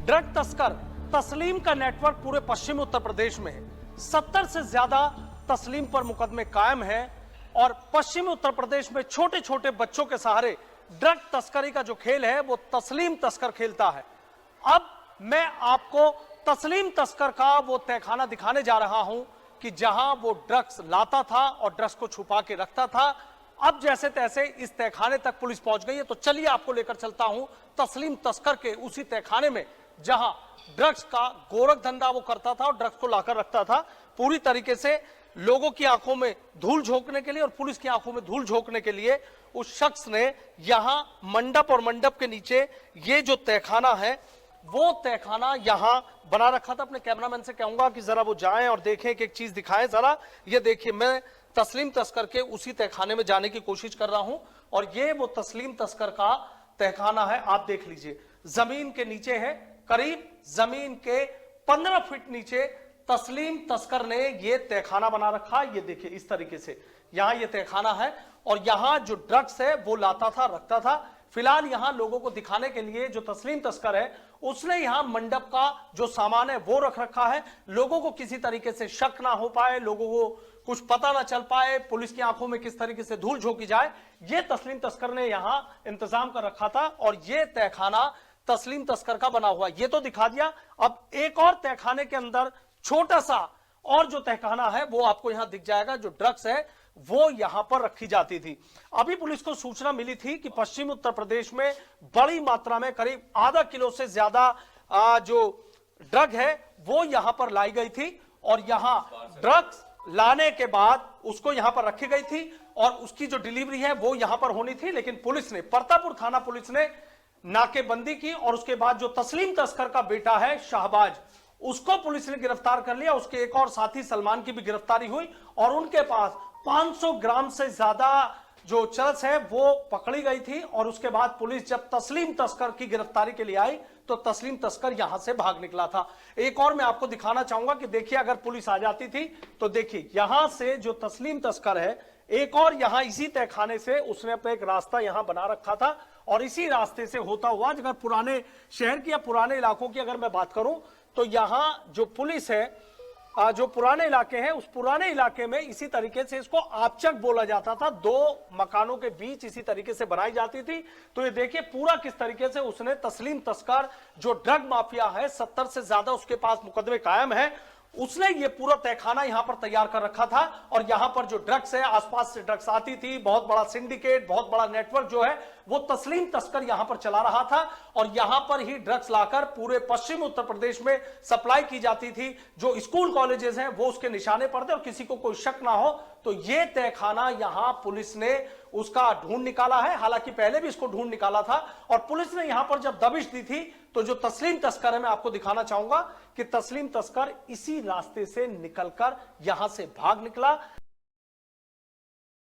Drug तस्कर तस्लीम का नेटवर्क पूरे पश्चिमी उत्तर प्रदेश में है। 70 से ज्यादा तस्लीम पर मुकदमे कायम हैं और पश्चिमी उत्तर प्रदेश में छोटे छोटे बच्चों के सहारे ड्रग तस्करी का जो खेल है वो तस्लीम तस्कर खेलता है। अब मैं आपको तस्लीम तस्कर का वो तहखाना दिखाने जा रहा हूं कि जहां वो ड्रग्स लाता था और ड्रग्स को छुपा के रखता था। अब जैसे तैसे इस तहखाने तक पुलिस पहुंच गई है, तो चलिए आपको लेकर चलता हूं तस्लीम तस्कर के उसी तहखाने में जहां ड्रग्स का गोरख धंधा वो करता था और ड्रग्स को लाकर रखता था। पूरी तरीके से लोगों की आंखों में धूल झोंकने के लिए और पुलिस की आंखों में धूल झोंकने के लिए उस शख्स ने यहां मंडप और मंडप के नीचे ये जो तहखाना है वो तहखाना यहां बना रखा था। अपने कैमरामैन से कहूंगा कि जरा वो जाएं और देखें कि एक चीज दिखाएं जरा। ये देखिए, मैं तस्लीम तस्कर के उसी तहखाने में जाने की कोशिश कर रहा हूं और ये वो तस्लीम तस्कर का तहखाना है। आप देख लीजिए, जमीन के नीचे है, करीब जमीन के 15 फीट नीचे तस्लीम तस्कर ने ये तहखाना बना रखा। ये देखिए, इस तरीके से यहां ये तहखाना है और यहां जो ड्रग्स है वो लाता था, रखता था। फिलहाल यहां लोगों को दिखाने के लिए जो तस्लीम तस्कर है उसने यहां मंडप का जो सामान है वो रख रखा है। लोगों को किसी तरीके से शक ना हो पाए, लोगों को कुछ पता ना चल पाए, पुलिस की आंखों में किस तरीके से धूल झोंकी जाए, ये तस्लीम तस्कर ने यहां इंतजाम कर रखा था और ये तहखाना तस्लीम तस्कर का बना हुआ। ये तो दिखा दिया। अब एक और तहखाने के अंदर छोटा सा और जो तहखाना है वो आपको यहां दिख जाएगा। जो ड्रग्स है वो यहां पर रखी जाती थी। अभी पुलिस को सूचना मिली थी कि पश्चिमी उत्तर प्रदेश में बड़ी मात्रा में करीब आधा किलो से ज्यादा जो ड्रग है वो यहां पर लाई गई थी और यहां ड्रग्स लाने के बाद उसको यहां पर रखी गई थी और उसकी जो डिलीवरी है वो यहां पर होनी थी। लेकिन पुलिस ने, परतापुर थाना पुलिस ने नाकेबंदी की और उसके बाद जो तस्लीम तस्कर का बेटा है शाहबाज, उसको पुलिस ने गिरफ्तार कर लिया। उसके एक और साथी सलमान की भी गिरफ्तारी हुई और उनके पास 500 ग्राम से ज्यादा जो चरस है वो पकड़ी गई थी। और उसके बाद पुलिस जब तस्लीम तस्कर की गिरफ्तारी के लिए आई तो तस्लीम तस्कर यहां से भाग निकला था। एक और मैं आपको दिखाना चाहूंगा कि देखिए, अगर पुलिस आ जाती थी तो देखिए यहां से जो तस्लीम तस्कर है एक और यहां इसी तहखाने से उसने अपना एक रास्ता यहां बना रखा था और इसी रास्ते से होता हुआ, अगर पुराने शहर की या पुराने इलाकों की अगर मैं बात करूं तो यहां जो पुलिस है, जो पुराने इलाके हैं उस पुराने इलाके में इसी तरीके से इसको आपचक बोला जाता था। दो मकानों के बीच इसी तरीके से बनाई जाती थी। तो ये देखिए पूरा किस तरीके से उसने तस्लीम तस्कर जो ड्रग माफिया है, 70 से ज्यादा उसके पास मुकदमे कायम है, उसने ये पूरा तहखाना यहां पर तैयार कर रखा था और यहां पर जो ड्रग्स है, आसपास से ड्रग्स आती थी, बहुत बड़ा सिंडिकेट, बहुत बड़ा नेटवर्क जो है वो तस्लीम तस्कर यहां पर चला रहा था और यहां पर ही ड्रग्स लाकर पूरे पश्चिमी उत्तर प्रदेश में सप्लाई की जाती थी। जो स्कूल कॉलेजेस हैं वो उसके निशाने पर थे और किसी को कोई शक ना हो तो ये तहखाना यहां पुलिस ने उसका ढूंढ निकाला है। हालांकि पहले भी इसको ढूंढ निकाला था और पुलिस ने यहां पर जब दबिश दी थी तो जो तस्लीम तस्कर है, मैं आपको दिखाना चाहूंगा कि तस्लीम तस्कर इसी रास्ते से निकलकर यहां से भाग निकला।